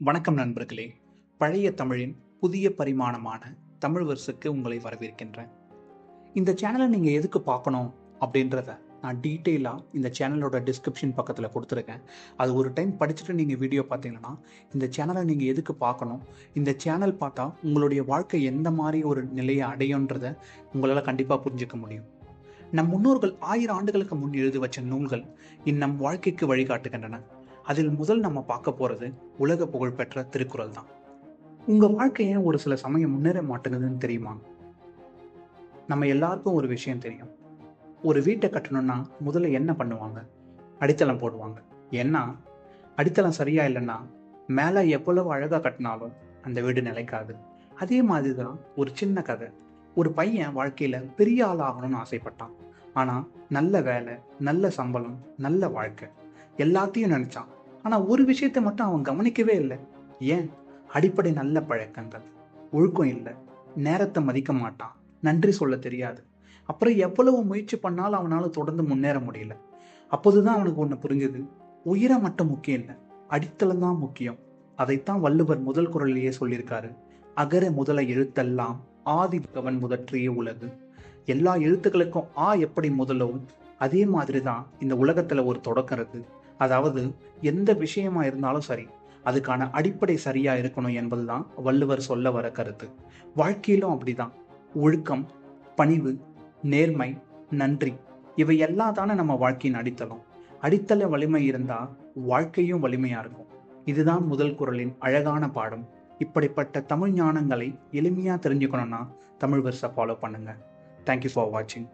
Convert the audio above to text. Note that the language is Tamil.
வணக்கம் நண்பர்களே. பழைய தமிழின் புதிய பரிமாணமான தமிழ் வெர்ஸுக்கு உங்களை வரவேற்கின்றேன். இந்த சேனலை நீங்கள் எதுக்கு பார்க்கணும் அப்படின்றத நான் டீட்டெயிலாக இந்த சேனலோட டிஸ்கிரிப்ஷன் பக்கத்தில் கொடுத்துருக்கேன். அது ஒரு டைம் படிச்சுட்டு நீங்கள் வீடியோ பார்த்தீங்கன்னா இந்த சேனலை நீங்கள் எதுக்கு பார்க்கணும், இந்த சேனல் பார்த்தா உங்களுடைய வாழ்க்கை எந்த மாதிரி ஒரு நிலையை அடையுன்றதை உங்களால் கண்டிப்பாக புரிஞ்சுக்க முடியும். நம் முன்னோர்கள் 1000 ஆண்டுகளுக்கு முன் எழுதி வச்ச நூல்கள் நம் வாழ்க்கைக்கு வழிகாட்டுகின்றன. அதில் முதல் நம்ம பார்க்க போறது உலக புகழ்பெற்ற திருக்குறள் தான். உங்க வாழ்க்கையை ஒரு சில சமயம் முன்னேற மாட்டேங்குதுன்னு தெரியுமா? நம்ம எல்லாருக்கும் ஒரு விஷயம் தெரியும். ஒரு வீட்டை கட்டணும்னா முதல்ல என்ன பண்ணுவாங்க? அடித்தளம் போடுவாங்க. ஏன்னா அடித்தளம் சரியா இல்லைன்னா மேல எவ்வளவு அழகா கட்டினாலும் அந்த வீடு நிலைக்காது. அதே மாதிரிதான் ஒரு சின்ன கதை. ஒரு பையன் வாழ்க்கையில பெரிய ஆள் ஆகணும்னு ஆசைப்பட்டான். ஆனா நல்ல வேலை, நல்ல சம்பளம், நல்ல வாழ்க்கை எல்லாத்தையும் நினைச்சான். ஆனா ஒரு விஷயத்தை மட்டும் அவன் கவனிக்கவே இல்லை. ஏன்? அடிப்படை நல்ல பழக்கங்கள், ஒழுக்கம் இல்லை, நேரத்தை மதிக்க மாட்டான், நன்றி சொல்ல தெரியாது. அப்புறம் எவ்வளவு முயற்சி பண்ணாலும் அவனால தொடர்ந்து முன்னேற முடியல. அப்போதுதான் அவனுக்கு ஒண்ணு புரிஞ்சது. உயிரை மட்டும் முக்கியம் இல்லை, அடித்தளம் தான் முக்கியம். அதைத்தான் வள்ளுவர் முதல் குறளிலேயே சொல்லியிருக்காரு. அகர முதல எழுத்தெல்லாம் ஆதி பகவன் முதற்றிய உலகு. எல்லா எழுத்துக்களுக்கும் எப்படி முதலோ அதே மாதிரிதான் இந்த உலகத்துல ஒரு தொடக்கம் இருக்கு. அதாவது எந்த விஷயமா இருந்தாலும் சரி, அதுக்கான அடிப்படை சரியா இருக்கணும் என்பதுதான் வள்ளுவர் சொல்ல வர கருத்து. வாழ்க்கையிலும் அப்படிதான். ஒழுக்கம், பணிவு, நேர்மை, நன்றி இவை எல்லாம் தானே நம்ம வாழ்க்கையின் அடித்தளம். அடித்தள வலிமை இருந்தா வாழ்க்கையும் வலிமையா இருக்கும். இதுதான் முதல் குறளின் அழகான பாடம். இப்படிப்பட்ட தமிழ் ஞானங்களை எளிமையா தெரிஞ்சுக்கணும்னா தமிழ் வெர்ஸை ஃபாலோ பண்ணுங்க. தேங்க்யூ ஃபார் வாட்சிங்.